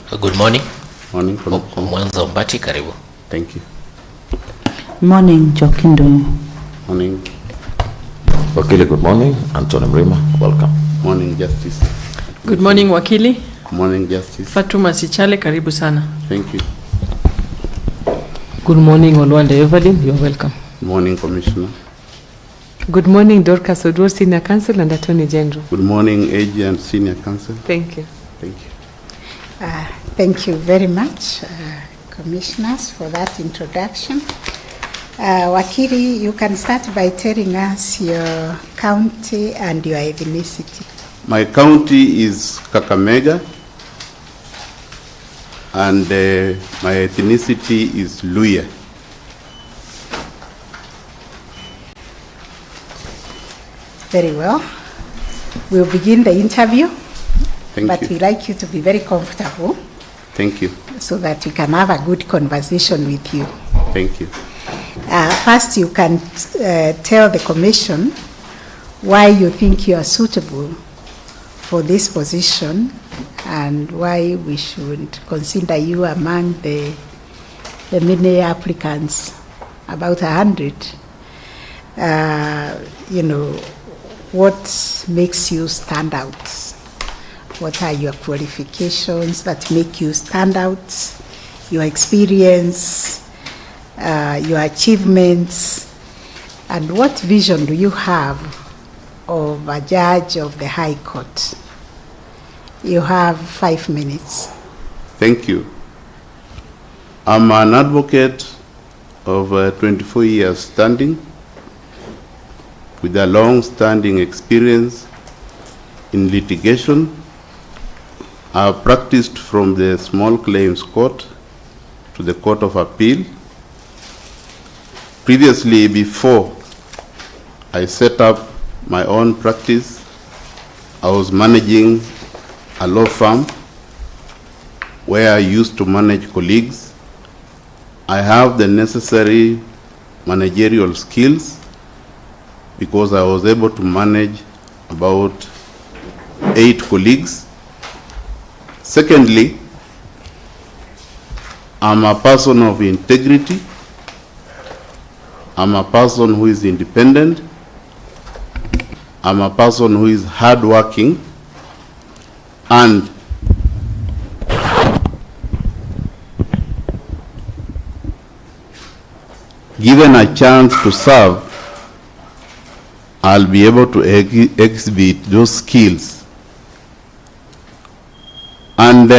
Good morning. Morning. Mwanza Mbati, karibu. Thank you. Morning, Jokindo. Morning. Wakili, good morning. Anthony Mrima, welcome. Morning, Justice. Good morning, Wakili. Morning, Justice. Fatuma Sichale, karibu sana. Thank you. Good morning, Olwanda Evelyn, you're welcome. Good morning, Commissioner. Good morning, Dorcas Odwor, Senior Counsel and Attorney General. Good morning, AG and Senior Counsel. Thank you. Thank you. Thank you very much, Commissioners, for that introduction. Wakili, you can start by telling us your county and your ethnicity. My county is Kakamega, and my ethnicity is Luya. Very well. We'll begin the interview. Thank but you. we'd like you to be very comfortable. Thank you. So that we can have a good conversation with you. Thank you. First, you can tell the Commission why you think you are suitable for this position and why we should consider you among the many applicants, about 100. What makes you stand out? What are your qualifications that make you stand out? Your experience, your achievements, and what vision do you have of a judge of the High Court? You have 5 minutes. Thank you. I'm an advocate of 24 years standing with a long-standing experience in litigation. I've practiced from the small claims court to the Court of Appeal. Previously, before I set up my own practice, I was managing a law firm where I used to manage colleagues. I have the necessary managerial skills because I was able to manage about 8 colleagues. Secondly, I'm a person of integrity. I'm a person who is independent. I'm a person who is hardworking. And given a chance to serve, I'll be able to exhibit those skills. And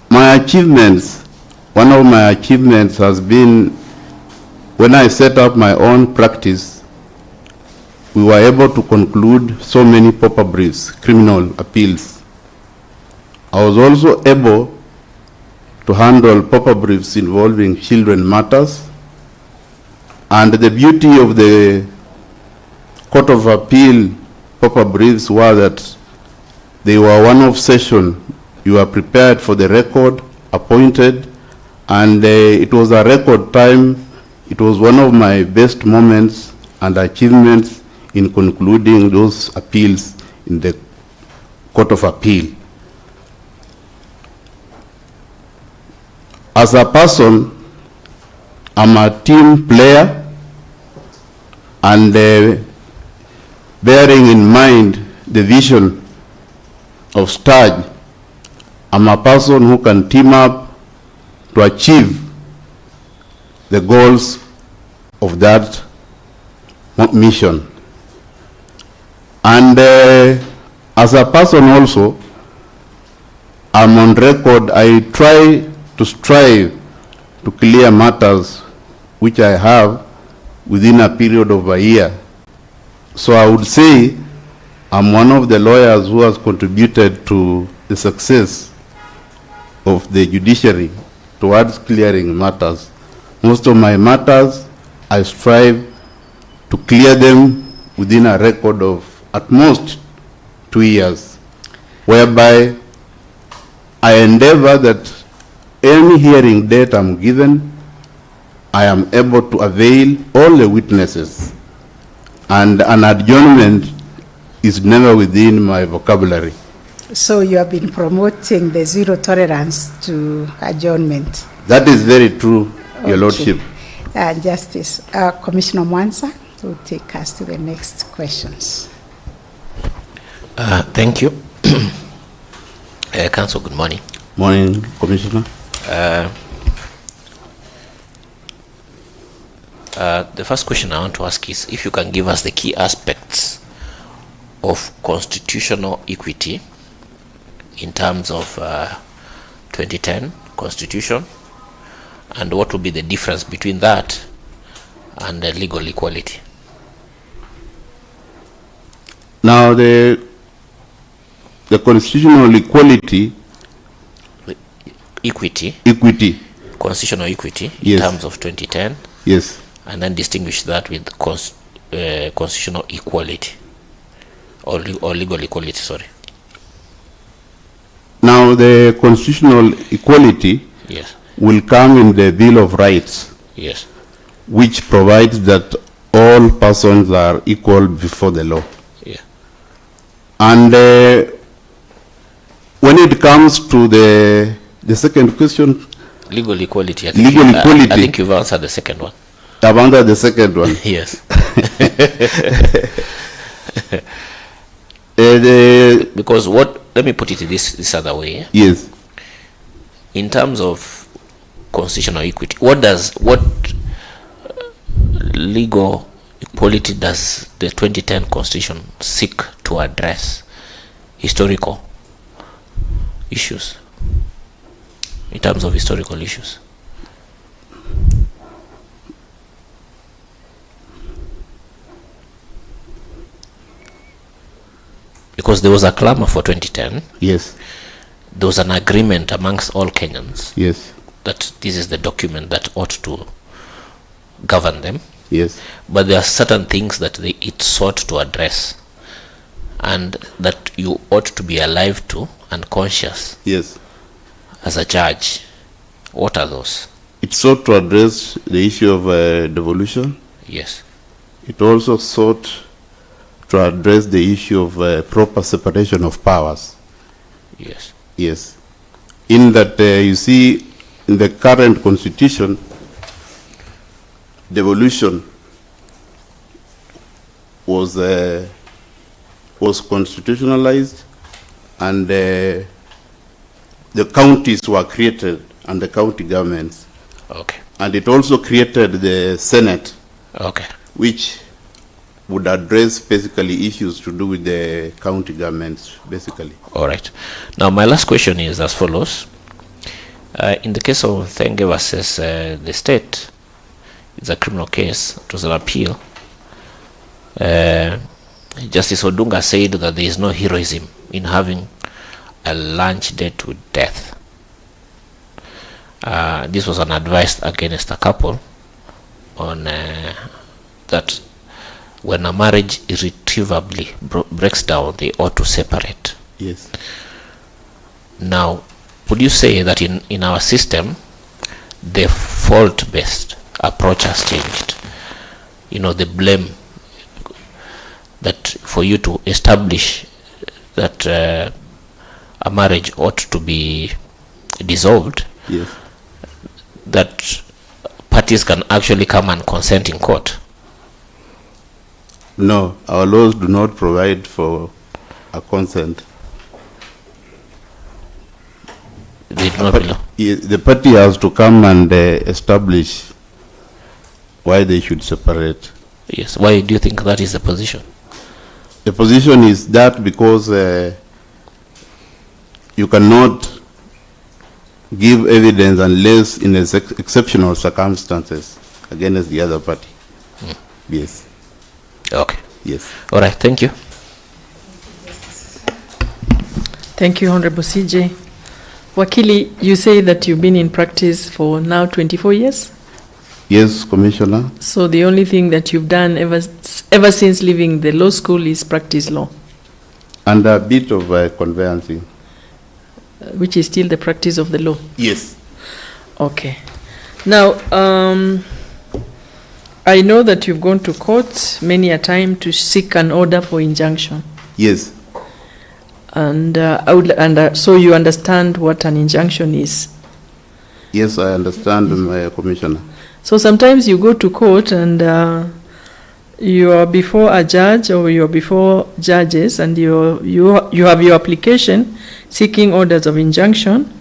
my achievements, one of my achievements has been when I set up my own practice, we were able to conclude so many pauper briefs, criminal appeals. I was also able to handle pauper briefs involving children matters. And the beauty of the Court of Appeal pauper briefs were that they were one-off session. You were prepared for the record, appointed, and it was a record time. It was one of my best moments and achievements in concluding those appeals in the Court of Appeal. As a person, I'm a team player, and bearing in mind the vision of STAG, I'm a person who can team up to achieve the goals of that mission. And as a person also, I'm on record, I try to strive to clear matters which I have within a period of a year. So I would say I'm one of the lawyers who has contributed to the success of the judiciary towards clearing matters. Most of my matters, I strive to clear them within a record of at most 2 years, whereby I endeavor that any hearing date I'm given, I am able to avail all the witnesses, and an adjournment is never within my vocabulary. So you have been promoting the zero tolerance to adjournment. That is very true, Your Okay. Lordship. Justice, Commissioner Mwanza will take us to the next questions. Thank you. Council, good morning. Morning, Commissioner. The first question I want to ask is if you can give us the key aspects of constitutional equity in terms of 2010 Constitution, and what will be the difference between that and legal equality. Now, the constitutional equality, Equity, constitutional equity in Yes. terms of 2010, yes. and then distinguish that with constitutional equality or legal equality, sorry. Now, the constitutional equality Yes, will come in the Bill of Rights, yes, which provides that all persons are equal before the law. yeah, And when it comes to the second question, legal equality. I Legal equality. I think you've answered the second one. I've answered the second one. Yes. Because let me put it this other way. Yes. In terms of constitutional equity, what legal equality does the 2010 Constitution seek to address? Historical issues. In terms of historical issues. Because there was a clamor for 2010. Yes. There was an agreement amongst all Kenyans Yes. that this is the document that ought to govern them. Yes. But there are certain things that it sought to address and that you ought to be alive to and conscious Yes. as a judge. What are those? It sought to address the issue of devolution. Yes. It also sought to address the issue of proper separation of powers. Yes. Yes. In that, you see, in the current constitution, devolution was constitutionalized, and the counties were created and the county governments. Okay. And it also created the Senate, Okay. which would address basically issues to do with the county governments, basically. All right. Now, my last question is as follows. In the case of Thenge versus the state, it's a criminal case. It was an appeal. Justice Odunga said that there is no heroism in having a lunch date with death. This was an advice against a couple on that when a marriage irretrievably breaks down, they ought to separate. Yes. Now, would you say that in our system, the fault-based approach has changed? You know, the blame that for you to establish that a marriage ought to be dissolved, Yes. that parties can actually come and consent in court. No, our laws do not provide for a consent. They do not belong. The party has to come and establish why they should separate. Yes. Why do you think that is the position? The position is that because you cannot give evidence unless in exceptional circumstances against the other party. Yes. Okay. Yes. All right. Thank you. Thank you, Honorable CJ. Wakili, you say that you've been in practice for now 24 years? Yes, Commissioner. So the only thing that you've done ever since leaving the law school is practice law, And a bit of conveyancing. which is still the practice of the law. Yes. Okay. Now, I know that you've gone to court many a time to seek an order for injunction. Yes. And so you understand what an injunction is. Yes, I understand, Commissioner. So sometimes you go to court and you are before a judge or you are before judges, and you have your application seeking orders of injunction,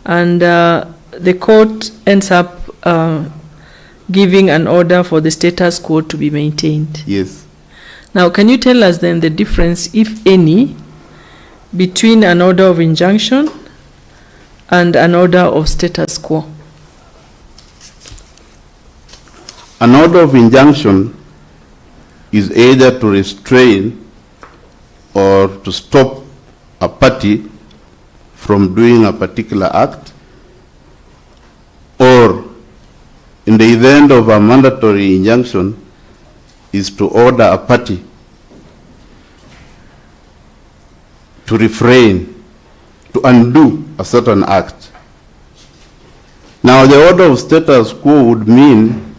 and the court ends up giving an order for the status quo to be maintained. Yes. Now, can you tell us then the difference, if any, between an order of injunction and an order of status quo? An order of injunction is either to restrain or to stop a party from doing a particular act, or in the event of a mandatory injunction, is to order a party to refrain, to undo a certain act. Now, the order of status quo would mean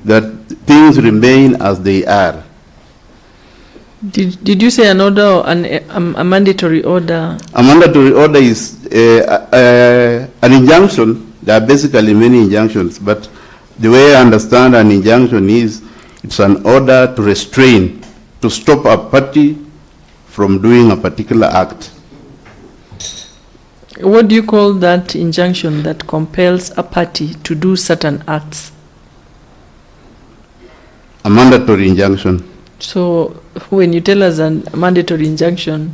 that things remain as they are. Did you say an order or a mandatory order? A mandatory order is an injunction. There are basically many injunctions, but the way I understand an injunction is it's an order to restrain, to stop a party from doing a particular act. What do you call that injunction that compels a party to do certain acts? A mandatory injunction. So when you tell us a mandatory injunction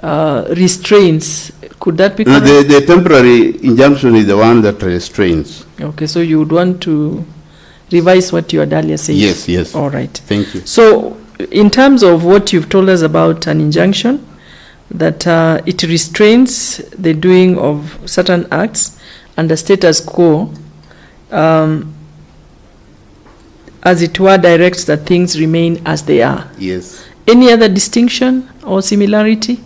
restrains, could that be No, correct? the temporary injunction is the one that restrains. Okay, so you would want to revise what you had earlier said? Yes, yes. All right. Thank you. So in terms of what you've told us about an injunction, that it restrains the doing of certain acts, and the status quo, as it were, directs that things remain as they are. Yes. Any other distinction or similarity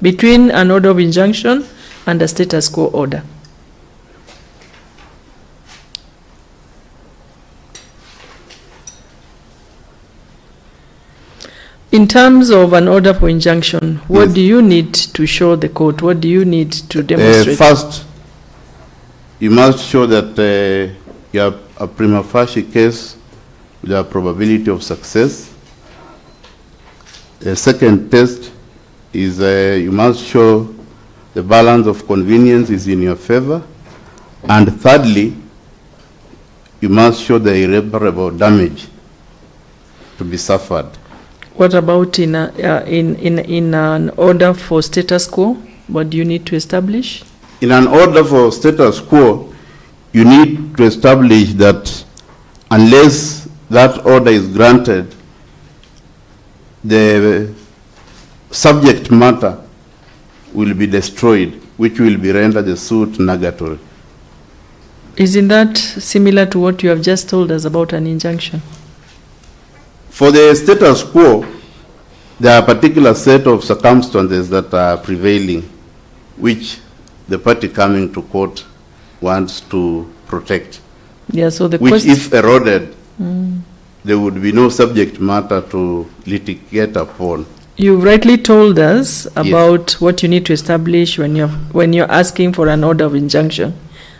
between an order of injunction and a status quo order? In terms of an order for injunction, what Yes. do you need to show the court? What do you need to demonstrate? First, you must show that you have a prima facie case with a probability of success. The second test is you must show the balance of convenience is in your favor. And thirdly, you must show the irreparable damage to be suffered. What about in an order for status quo? What do you need to establish? In an order for status quo, you need to establish that unless that order is granted, the subject matter will be destroyed, which will be rendered the suit nugatory. Isn't that similar to what you have just told us about an injunction? For the status quo, there are a particular set of circumstances that are prevailing, which the party coming to court wants to protect, Yeah, so the which question... if eroded, there would be no subject matter to litigate upon. You've rightly told us about what you need to establish when you're asking for an order of injunction.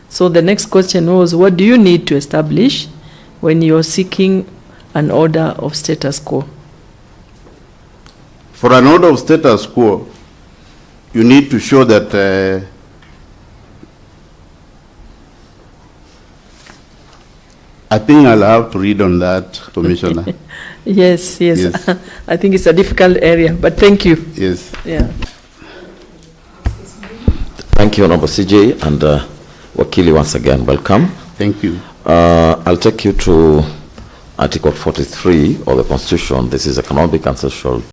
So the next question was, what do you need to establish when you're seeking an order of status quo? For an order of status quo, you need to show that I think I'll have to read on that, Commissioner. Yes. Yes. I think it's a difficult area, but thank you. Yes. Yeah. Thank you, Honorable CJ, and Wakili, once again, welcome. Thank you. I'll take you to Article 43 of the Constitution. This is economic and social